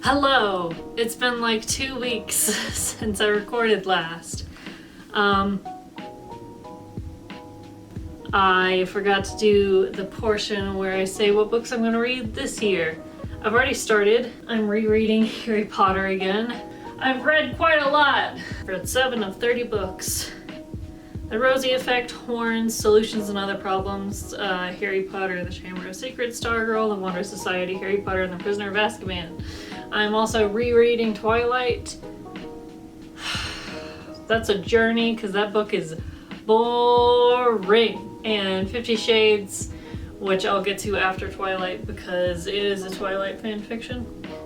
Hello! It's been like 2 weeks since I recorded last. I forgot to do the portion where I say what books I'm going to read this year. I've already started. I'm rereading Harry Potter again. I've read quite a lot. I've read 7 of 30 books. The Rosie Effect, Horns, Solutions and Other Problems, Harry Potter and the Chamber of Secrets, Stargirl, The Wonder Society, Harry Potter and the Prisoner of Azkaban. I'm also rereading Twilight. That's a journey because that book is boring. And 50 Shades, which I'll get to after Twilight because it is a Twilight fanfiction.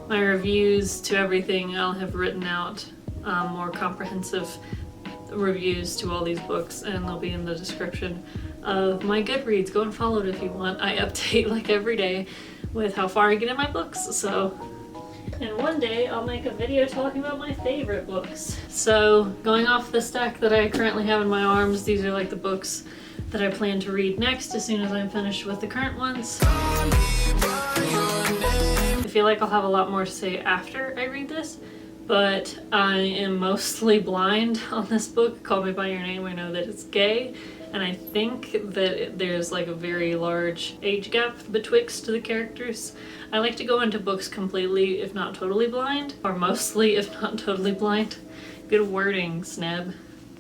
My reviews to everything, I'll have written out more comprehensive reviews to all these books, and they'll be in the description of my Goodreads. Go and follow it if you want. I update like every day with how far I get in my books, and one day I'll make a video talking about my favorite books. So going off the stack that I currently have in my arms, these are like the books that I plan to read next as soon as I'm finished with the current ones. I feel like I'll have a lot more to say after I read this, but I am mostly blind on this book, Call Me By Your Name. I know that it's gay, and I think that there's like a very large age gap betwixt the characters. I like to go into books completely, if not totally blind, or mostly, if not totally blind. Good wording, Sneb.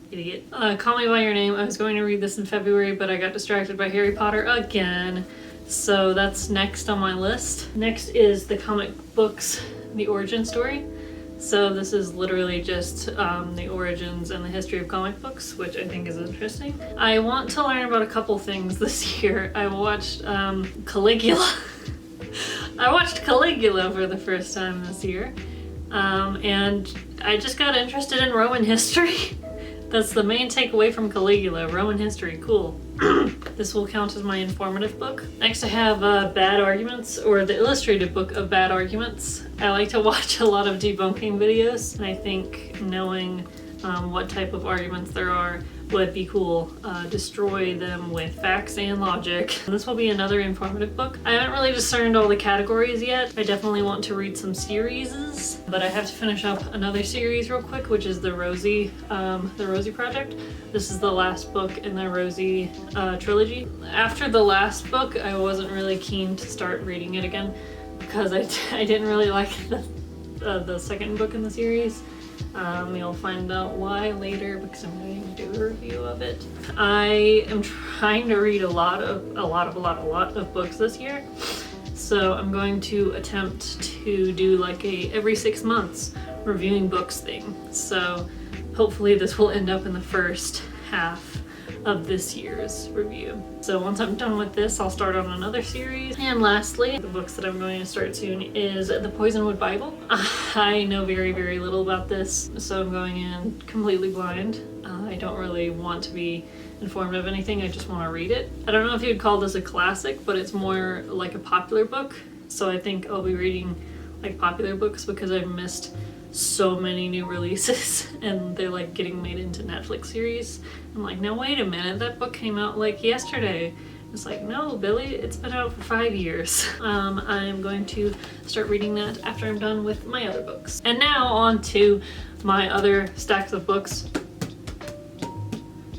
Idiot. Call Me By Your Name. I was going to read this in February, but I got distracted by Harry Potter again. So that's next on my list. Next is the comic books, The Origin Story. So this is literally just the origins and the history of comic books, which I think is interesting. I want to learn about a couple things this year. I watched Caligula. I watched Caligula for the first time this year, and I just got interested in Roman history. That's the main takeaway from Caligula, Roman history, cool. This will count as my informative book. Next I have Bad Arguments, or the illustrated book of Bad Arguments. I like to watch a lot of debunking videos, and I think knowing what type of arguments there are would be cool. Destroy them with facts and logic. This will be another informative book. I haven't really discerned all the categories yet. I definitely want to read some series, but I have to finish up another series real quick, which is the Rosie Project. This is the last book in the Rosie trilogy. After the last book, I wasn't really keen to start reading it again because I didn't really like the second book in the series. You'll find out why later because I'm going to do a review of it. I am trying to read a lot of books this year. So I'm going to attempt to do like a every 6 months reviewing books thing. So hopefully this will end up in the first half of this year's review. So once I'm done with this, I'll start on another series. And lastly, the books that I'm going to start soon is the Poisonwood Bible. I know very, very little about this, so I'm going in completely blind. I don't really want to be informed of anything, I just want to read it. I don't know if you'd call this a classic, but it's more like a popular book. So I think I'll be reading like popular books because I've missed so many new releases and they're like getting made into Netflix series. I'm like, no, wait a minute, that book came out like yesterday. It's like, no, Billy, it's been out for 5 years. I'm going to start reading that after I'm done with my other books. And now on to my other stacks of books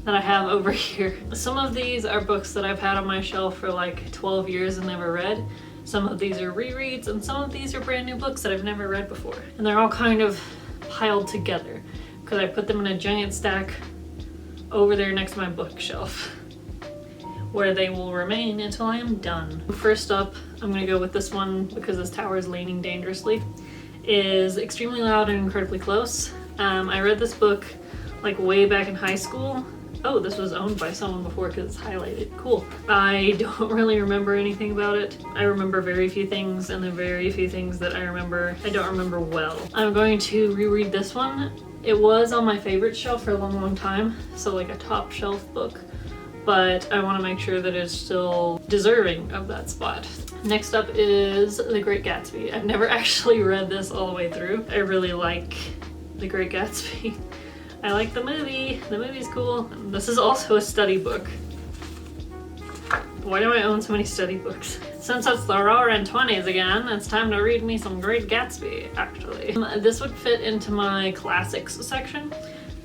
that I have over here. Some of these are books that I've had on my shelf for like 12 years and never read. Some of these are rereads, and some of these are brand new books that I've never read before. And they're all kind of piled together because I put them in a giant stack over there next to my bookshelf where they will remain until I am done. First up, I'm gonna go with this one because this tower is leaning dangerously, is Extremely Loud and Incredibly Close. I read this book like way back in high school. Oh, this was owned by someone before because it's highlighted. Cool. I don't really remember anything about it. I remember very few things, and the very few things that I remember, I don't remember well. I'm going to reread this one. It was on my favorite shelf for a long, long time, so like a top shelf book, but I want to make sure that it's still deserving of that spot. Next up is The Great Gatsby. I've never actually read this all the way through. I really like The Great Gatsby. I like the movie. The movie's cool. This is also a study book. Why do I own so many study books? Since it's the Roaring 20s again, it's time to read me some Great Gatsby, actually. This would fit into my classics section.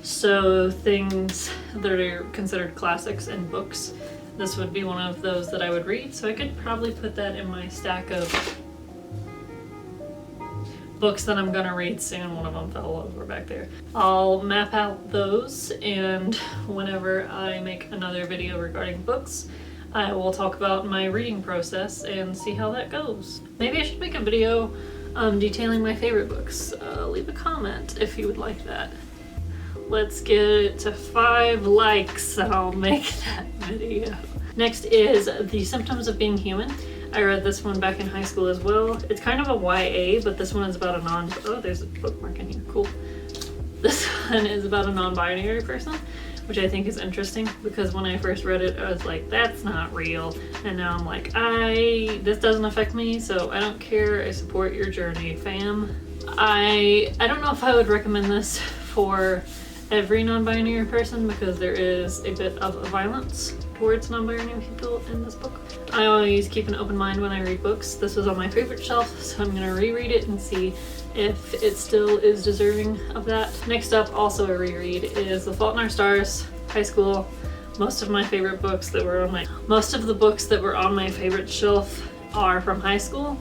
So things that are considered classics in books. This would be one of those that I would read, so I could probably put that in my stack of books that I'm gonna read soon. One of them fell over back there. I'll map out those, and whenever I make another video regarding books, I will talk about my reading process and see how that goes. Maybe I should make a video detailing my favorite books. Leave a comment if you would like that. Let's get it to 5 likes and I'll make that video. Next is The Symptoms of Being Human. I read this one back in high school as well. It's kind of a YA, but this one is about a oh, there's a bookmark in here, cool. This one is about a non-binary person, which I think is interesting because when I first read it, I was like, that's not real. And now I'm like, this doesn't affect me, so I don't care. I support your journey, fam. I don't know if I would recommend this for every non-binary person because there is a bit of violence towards non-binary people in this book. I always keep an open mind when I read books. This was on my favorite shelf, so I'm gonna reread it and see if it still is deserving of that. Next up, also a reread, is The Fault in Our Stars, high school. Most of the books that were on my favorite shelf are from high school.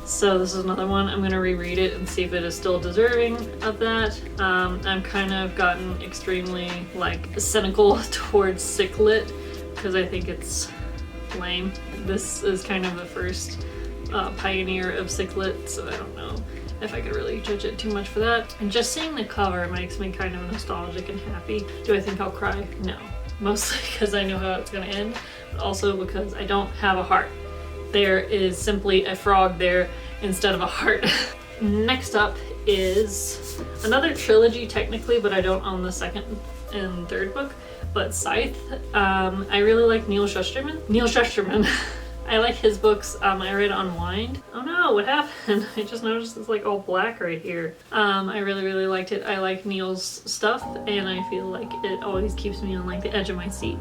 So this is another one. I'm gonna reread it and see if it is still deserving of that. I'm kind of gotten extremely cynical towards sick lit because I think it's lame. This is kind of the first pioneer of sick lit, so I don't know if I could really judge it too much for that. And just seeing the cover makes me kind of nostalgic and happy. Do I think I'll cry? No. Mostly because I know how it's gonna end, but also because I don't have a heart. There is simply a frog there instead of a heart. Next up is another trilogy technically, but I don't own the second and third book, but Scythe. I really like Neal Shusterman. I like his books. I read Unwind. Oh no, what happened? I just noticed it's all black right here. I really liked it. I like Neal's stuff and I feel like it always keeps me on the edge of my seat.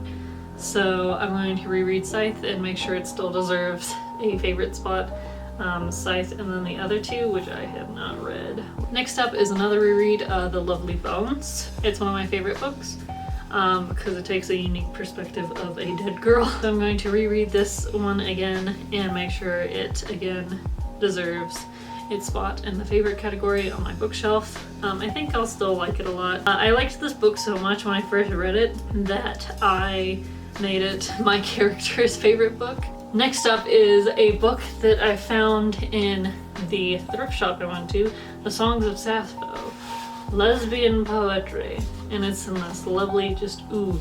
So I'm going to reread Scythe and make sure it still deserves a favorite spot. Scythe and then the other two, which I have not read. Next up is another reread, The Lovely Bones. It's one of my favorite books because it takes a unique perspective of a dead girl. So I'm going to reread this one again and make sure it again deserves its spot in the favorite category on my bookshelf. I think I'll still like it a lot. I liked this book so much when I first read it that I made it my character's favorite book. Next up is a book that I found in the thrift shop I went to, The Songs of Sappho, lesbian poetry, and it's in this lovely, the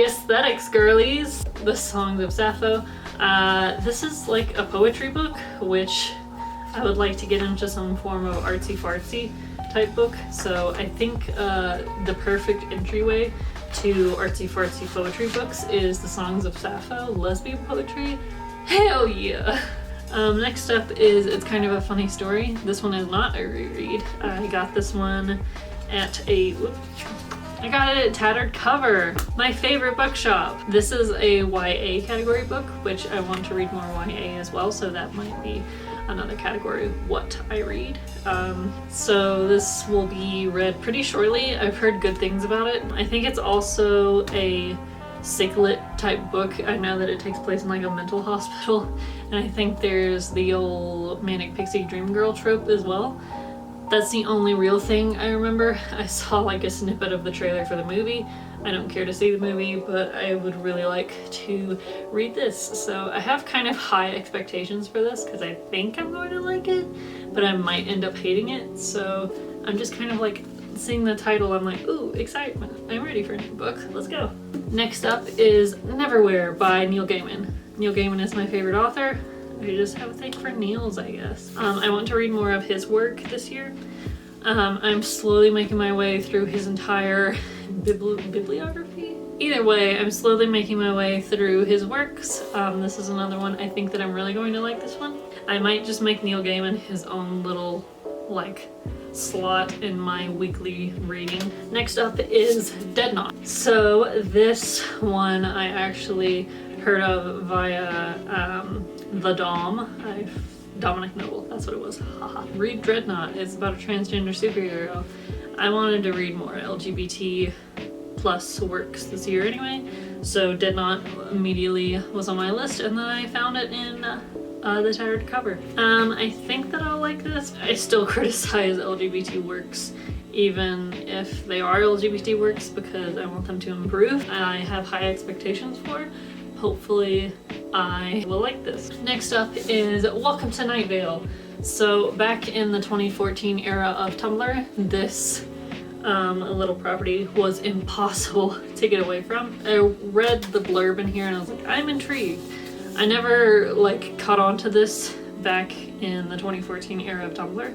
aesthetics, girlies. The Songs of Sappho. This is a poetry book, which I would like to get into some form of artsy-fartsy type book, so I think the perfect entryway to artsy-fartsy poetry books is The Songs of Sappho, lesbian poetry. Hell yeah! Next up is It's Kind of a Funny Story. This one is not a reread. I got this one at Tattered Cover, my favorite bookshop. This is a YA category book, which I want to read more YA as well, so that might be another category what I read. So this will be read pretty shortly. I've heard good things about it. I think it's also a sick-lit type book. I know that it takes place in a mental hospital, and I think there's the old manic pixie dream girl trope as well. That's the only real thing I remember. I saw a snippet of the trailer for the movie. I don't care to see the movie, but I would really like to read this. So I have kind of high expectations for this because I think I'm going to like it, but I might end up hating it. So I'm just kind of seeing the title, I'm like, ooh, excitement. I'm ready for a new book. Let's go. Next up is Neverwhere by Neil Gaiman. Neil Gaiman is my favorite author. I just have a thing for Neil's, I guess. I want to read more of his work this year. I'm slowly making my way through his entire bibliography. Either way, I'm slowly making my way through his works. This is another one I think that I'm really going to like this one. I might just make Neil Gaiman his own little slot in my weekly reading. Next up is Dead Knot. So this one I actually heard of via The Dom. Dominic Noble, that's what it was. Haha. Read Dreadnought. It's about a transgender superhero. I wanted to read more LGBT plus works this year anyway, so Dreadnought immediately was on my list, and then I found it in the Tattered Cover. I think that I'll like this. I still criticize LGBT works, even if they are LGBT works, because I want them to improve. I have high expectations for. Hopefully I will like this. Next up is Welcome to Night Vale. So back in the 2014 era of Tumblr, this little property was impossible to get away from. I read the blurb in here and I was like, I'm intrigued. I never caught on to this back in the 2014 era of Tumblr,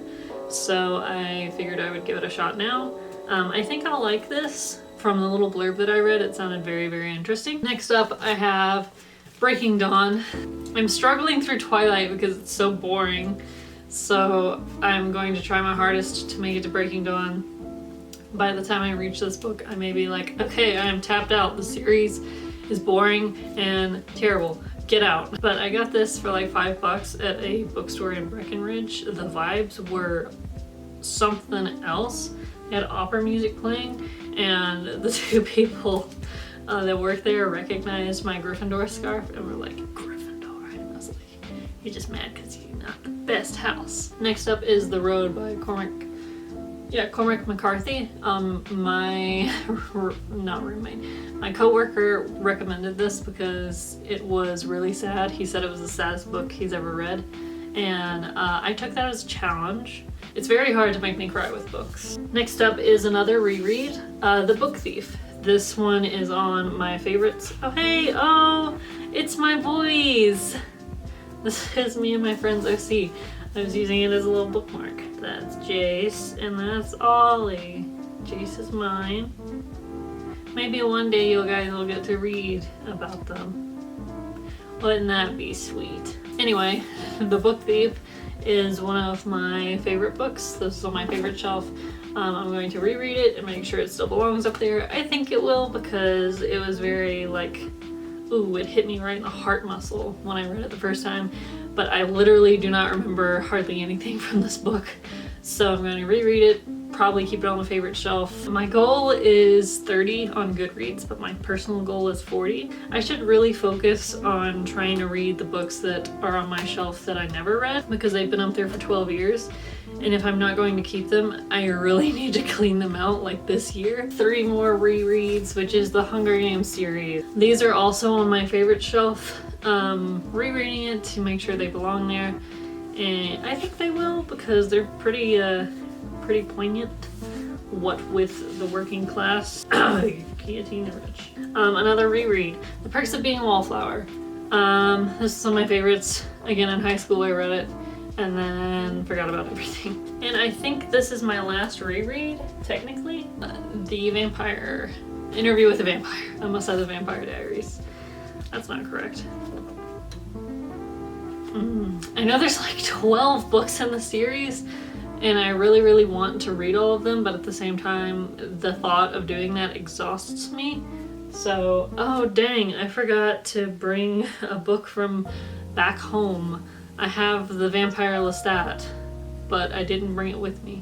so I figured I would give it a shot now. I think I'll like this. From the little blurb that I read, it sounded very, very interesting. Next up, I have Breaking Dawn. I'm struggling through Twilight because it's so boring, so I'm going to try my hardest to make it to Breaking Dawn. By the time I reach this book, I may be like, okay, I am tapped out. The series is boring and terrible. Get out. But I got this for like $5 at a bookstore in Breckenridge. The vibes were something else. They had opera music playing, and the two people that worked there recognized my Gryffindor scarf and were like, Gryffindor. And I was like, you're just mad because you're not the best house. Next up is The Road by Cormac McCarthy. My coworker recommended this because it was really sad. He said it was the saddest book he's ever read, and I took that as a challenge. It's very hard to make me cry with books. Next up is another reread, The Book Thief. This one is on my favorites. Oh hey, oh, it's my boys. This is me and my friend's OC. I was using it as a little bookmark. That's Jace, and that's Ollie. Jace is mine. Maybe one day you guys will get to read about them. Wouldn't that be sweet? Anyway, The Book Thief is one of my favorite books. This is on my favorite shelf. I'm going to reread it and make sure it still belongs up there. I think it will, because it was very ooh, it hit me right in the heart muscle when I read it the first time. But I literally do not remember hardly anything from this book. So I'm going to reread it, probably keep it on the favorite shelf. My goal is 30 on Goodreads, but my personal goal is 40. I should really focus on trying to read the books that are on my shelf that I never read, because they've been up there for 12 years. And if I'm not going to keep them, I really need to clean them out this year. 3 more rereads, which is the Hunger Games series. These are also on my favorite shelf. Rereading it to make sure they belong there. And I think they will, because they're pretty poignant. What with the working class. Guillotine rich. Another reread, The Perks of Being a Wallflower. This is one of my favorites. Again, in high school I read it, and then forgot about everything. And I think this is my last reread, technically. The Vampire, Interview with the Vampire. I must have The Vampire Diaries. That's not correct. I know there's 12 books in the series, and I really, really want to read all of them, but at the same time, the thought of doing that exhausts me. So, oh dang, I forgot to bring a book from back home. I have The Vampire Lestat, but I didn't bring it with me.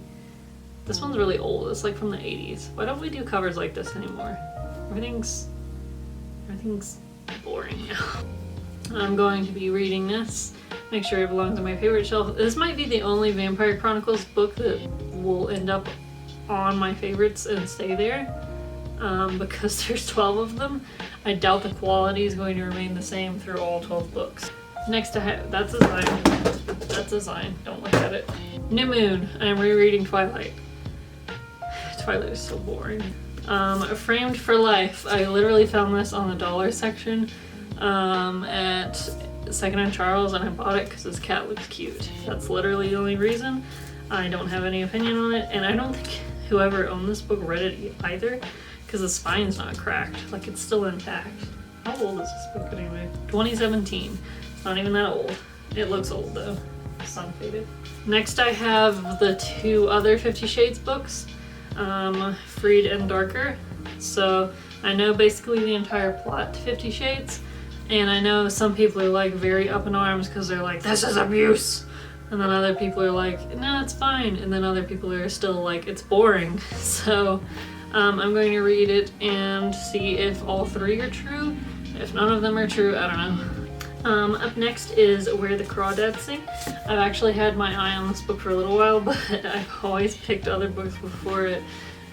This one's really old. It's from the 80s. Why don't we do covers like this anymore? Everything's boring now. I'm going to be reading this. Make sure it belongs on my favorite shelf. This might be the only Vampire Chronicles book that will end up on my favorites and stay there, because there's 12 of them. I doubt the quality is going to remain the same through all 12 books. Next I have, that's a sign. That's a sign. Don't look at it. New Moon. I'm rereading Twilight. Twilight is so boring. Framed for Life. I literally found this on the dollar section at Second and Charles, and I bought it because this cat looks cute. That's literally the only reason. I don't have any opinion on it, and I don't think whoever owned this book read it either, because the spine's not cracked. It's still intact. How old is this book anyway? 2017. It's not even that old. It looks old though. Sun faded. Next I have the 2 other 50 Shades books, Freed and Darker. So I know basically the entire plot to 50 Shades, And I know some people are like very up in arms because they're like, this is abuse. And then other people are like, no, it's fine. And then other people are still like, it's boring. So I'm going to read it and see if all three are true. If none of them are true, I don't know. Up next is Where the Crawdads Sing. I've actually had my eye on this book for a little while, but I've always picked other books before it.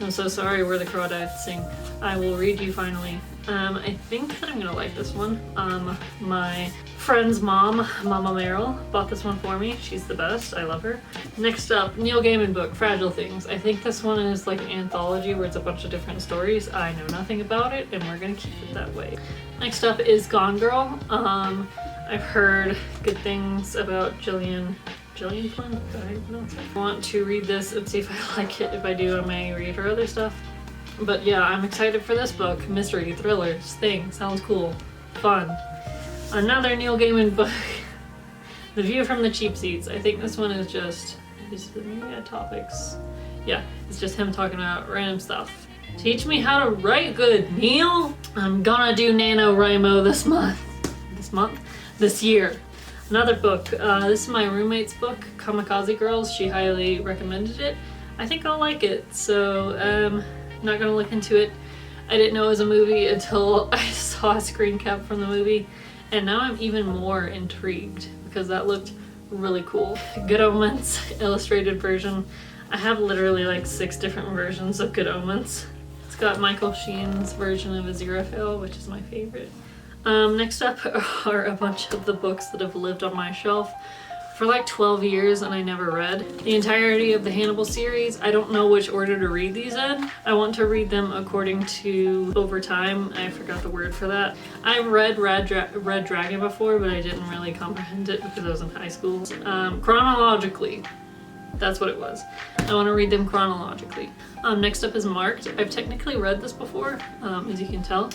I'm so sorry, Where the Crawdads Sing. I will read you finally. I think that I'm gonna like this one. My friend's mom, Mama Meryl, bought this one for me. She's the best. I love her. Next up, Neil Gaiman book, Fragile Things. I think this one is like an anthology where it's a bunch of different stories. I know nothing about it, and we're gonna keep it that way. Next up is Gone Girl. I've heard good things about Gillian Flynn? Did I pronounce it? I want to read this and see if I like it. If I do, I may read her other stuff. But yeah, I'm excited for this book. Mystery, thrillers, thing. Sounds cool. Fun. Another Neil Gaiman book. The View from the Cheap Seats. I think this one is just topics. Yeah, it's just him talking about random stuff. Teach me how to write good, Neil! I'm gonna do NaNoWriMo this year. Another book. This is my roommate's book, Kamikaze Girls. She highly recommended it. I think I'll like it, so not gonna look into it. I didn't know it was a movie until I saw a screen cap from the movie, and now I'm even more intrigued because that looked really cool. Good Omens illustrated version. I have literally like 6 different versions of Good Omens. It's got Michael Sheen's version of Aziraphale, which is my favorite. Next up are a bunch of the books that have lived on my shelf for like 12 years and I never read. The entirety of the Hannibal series. I don't know which order to read these in. I want to read them according to over time. I forgot the word for that. I've read Red Dragon before, but I didn't really comprehend it because I was in high school. Chronologically. That's what it was. I want to read them chronologically. Next up is Marked. I've technically read this before, as you can tell.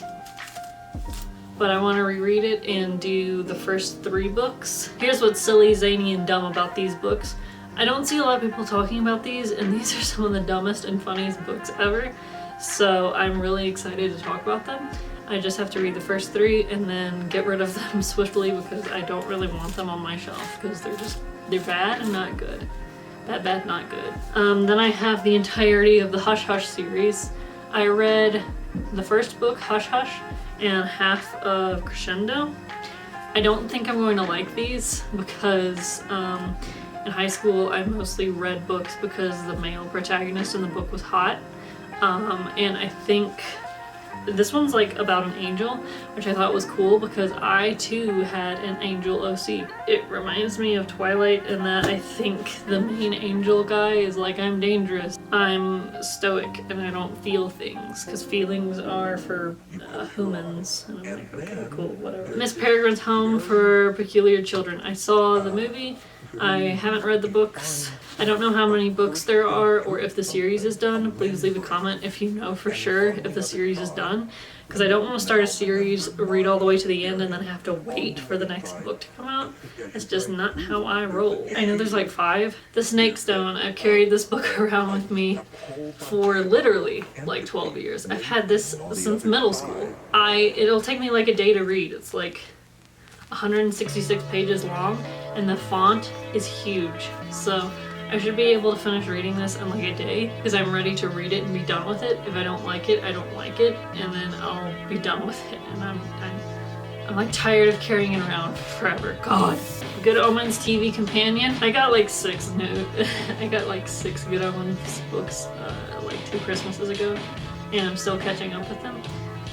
But I want to reread it and do the first 3 books. Here's what's silly, zany, and dumb about these books. I don't see a lot of people talking about these, and these are some of the dumbest and funniest books ever. So I'm really excited to talk about them. I just have to read the first 3 and then get rid of them swiftly because I don't really want them on my shelf because they're bad and not good. Bad, not good. Then I have the entirety of the Hush Hush series. I read the first book, Hush Hush, and half of Crescendo. I don't think I'm going to like these because in high school I mostly read books because the male protagonist in the book was hot. And I think this one's like about an angel, which I thought was cool because I too had an angel OC. It reminds me of Twilight in that I think the main angel guy is like, I'm dangerous, I'm stoic, and I don't feel things because feelings are for humans. And I'm like, okay, cool, whatever. Miss Peregrine's Home for Peculiar Children. I saw the movie. I haven't read the books. I don't know how many books there are or if the series is done. Please leave a comment if you know for sure if the series is done. Because I don't want to start a series, read all the way to the end, and then have to wait for the next book to come out. That's just not how I roll. I know there's like 5. The Snake Stone. I've carried this book around with me for literally like 12 years. I've had this since middle school. It'll take me like a day to read. It's like 166 pages long, and the font is huge. So I should be able to finish reading this in like a day because I'm ready to read it and be done with it. If I don't like it, I don't like it, and then I'll be done with it. And I'm like tired of carrying it around forever. God. Good Omens TV Companion. I got like 6 Good Omens books like 2 Christmases ago, and I'm still catching up with them.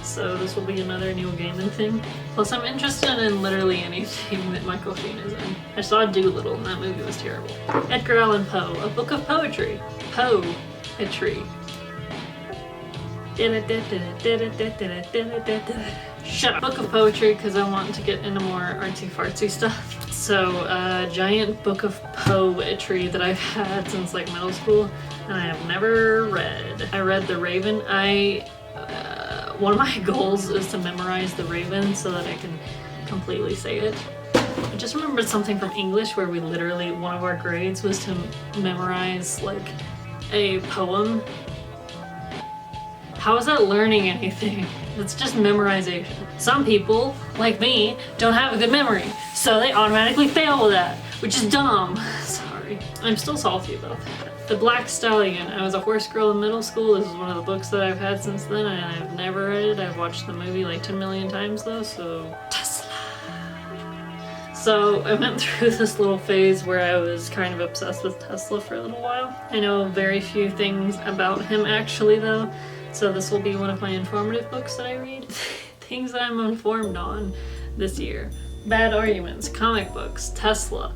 So this will be another Neil Gaiman thing. Plus I'm interested in literally anything that Michael Sheen is in. I saw Dolittle and that movie was terrible. Edgar Allan Poe, A Book of Poetry. Poetry. Shut up. Book of Poetry because I want to get into more artsy-fartsy stuff. So giant book of poetry that I've had since like middle school and I have never read. I read The Raven. One of my goals is to memorize The Raven so that I can completely say it. I just remembered something from English where we literally, one of our grades was to memorize like a poem How is that learning anything? It's just memorization. Some people, like me, don't have a good memory, so they automatically fail with that, which is dumb. Sorry. I'm still salty about that. The Black Stallion. I was a horse girl in middle school. This is one of the books that I've had since then, and I've never read it. I've watched the movie like 10 million times though, so Tesla. So I went through this little phase where I was kind of obsessed with Tesla for a little while. I know very few things about him actually though, so this will be one of my informative books that I read. Things that I'm informed on this year. Bad Arguments, comic books, Tesla,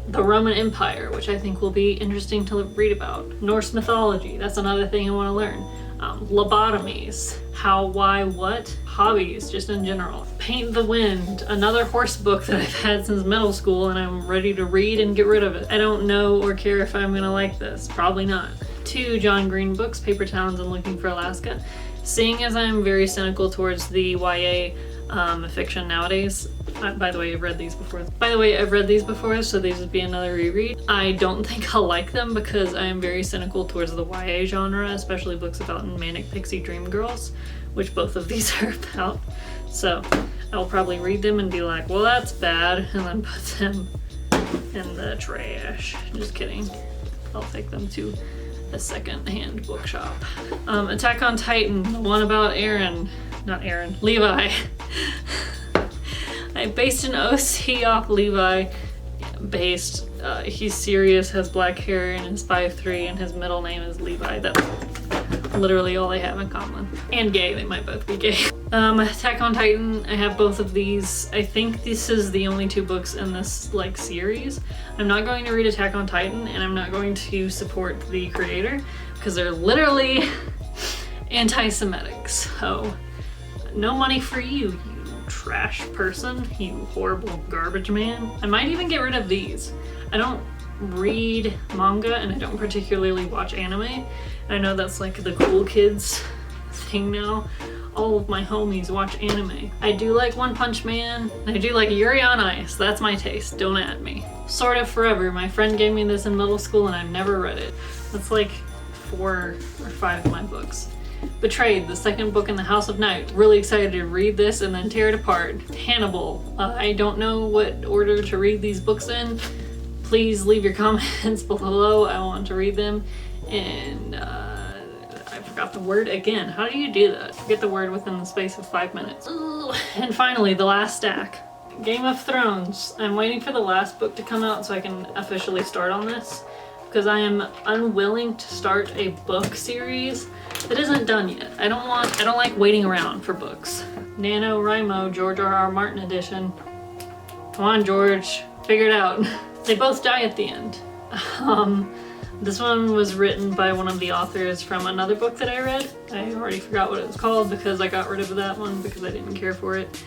the Roman Empire, which I think will be interesting to read about. Norse mythology, that's another thing I want to learn. Lobotomies, how, why, what, hobbies, just in general. Paint the Wind, another horse book that I've had since middle school and I'm ready to read and get rid of it. I don't know or care if I'm gonna like this, probably not. 2 John Green books, Paper Towns and Looking for Alaska. Seeing as I'm very cynical towards the YA fiction nowadays, by the way, I've read these before, so these would be another reread. I don't think I'll like them because I am very cynical towards the YA genre, especially books about manic pixie dream girls, which both of these are about. So I'll probably read them and be like, well, that's bad, and then put them in the trash. Just kidding. I'll take them to a second-hand bookshop. Attack on Titan, the one about Levi. I based an OC off Levi. He's serious, has black hair, and is 5'3", and his middle name is Levi. That's literally all they have in common. And gay, they might both be gay. Attack on Titan, I have both of these. I think this is the only 2 books in this series. I'm not going to read Attack on Titan, and I'm not going to support the creator because they're literally anti-Semitic. So no money for you, you trash person, you horrible garbage man. I might even get rid of these. I don't read manga and I don't particularly watch anime. I know that's like the cool kids thing now. All of my homies watch anime. I do like One Punch Man, and I do like Yuri on Ice. That's my taste, don't at me. Sword of Forever, my friend gave me this in middle school and I've never read it. That's like 4 or 5 of my books. Betrayed, the second book in the House of Night. Really excited to read this and then tear it apart. Hannibal, I don't know what order to read these books in. Please leave your comments below. I want to read them. And I forgot the word again. How do you do that? Get the word within the space of 5 minutes. Ooh. And finally, the last stack. Game of Thrones. I'm waiting for the last book to come out so I can officially start on this, because I am unwilling to start a book series that isn't done yet. I don't like waiting around for books. NaNoWriMo, George R.R. Martin edition. Come on, George, figure it out. They both die at the end. This one was written by one of the authors from another book that I read. I already forgot what it was called because I got rid of that one because I didn't care for it.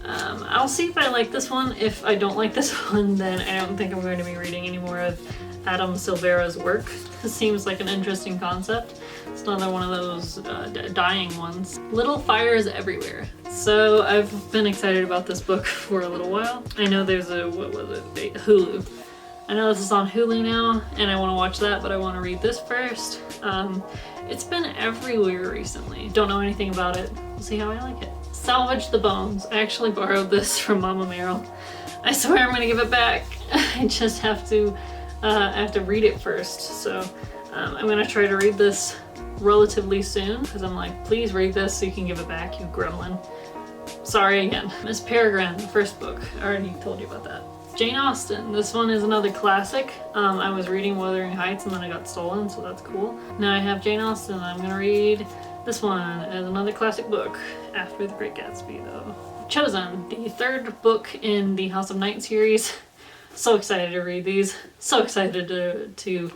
I'll see if I like this one. If I don't like this one, then I don't think I'm going to be reading any more of Adam Silvera's work. This seems like an interesting concept. It's another one of those dying ones. Little Fires Everywhere. So I've been excited about this book for a little while. I know there's Hulu. I know this is on Hulu now, and I want to watch that, but I want to read this first. It's been everywhere recently. Don't know anything about it. We'll see how I like it. Salvage the Bones. I actually borrowed this from Mama Meryl. I swear I'm gonna give it back. I just have to read it first. So I'm gonna try to read this relatively soon because I'm like, please read this so you can give it back, you gremlin. Sorry again. Miss Peregrine, the first book. I already told you about that. Jane Austen. This one is another classic. I was reading Wuthering Heights and then I got stolen, so that's cool. Now I have Jane Austen. I'm gonna read this one as another classic book after The Great Gatsby though. Chosen, the 3rd book in the House of Night series. So excited to read these. So excited to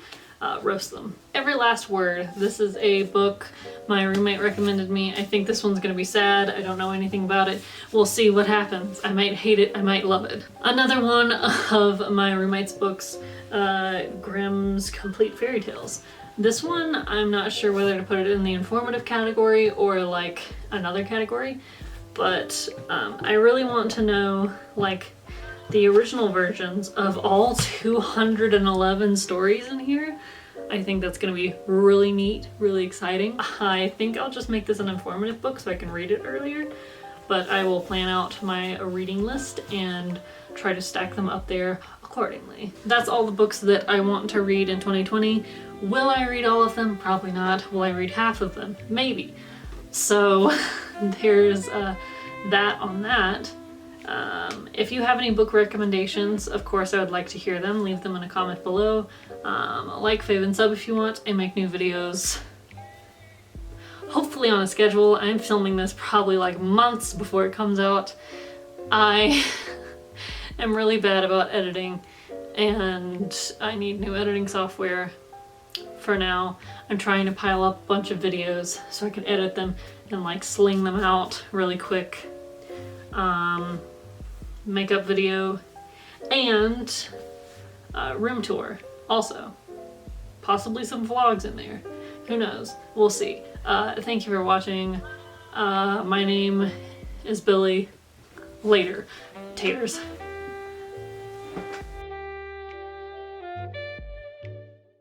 roast them. Every Last Word. This is a book my roommate recommended me. I think this one's gonna be sad. I don't know anything about it. We'll see what happens. I might hate it, I might love it. Another one of my roommate's books, Grimm's Complete Fairy Tales. This one, I'm not sure whether to put it in the informative category or like another category, but I really want to know like the original versions of all 211 stories in here. I think that's going to be really neat, really exciting. I think I'll just make this an informative book so I can read it earlier, but I will plan out my reading list and try to stack them up there accordingly. That's all the books that I want to read in 2020. Will I read all of them? Probably not. Will I read half of them? Maybe. So there's that on that. If you have any book recommendations, of course I would like to hear them. Leave them in a comment below. Like, fave, and sub if you want. I make new videos hopefully on a schedule. I'm filming this probably like months before it comes out. I am really bad about editing and I need new editing software. For now, I'm trying to pile up a bunch of videos so I can edit them and like sling them out really quick. Makeup video and room tour also. Possibly some vlogs in there. Who knows? We'll see. Thank you for watching. My name is Billy. Later. Taters.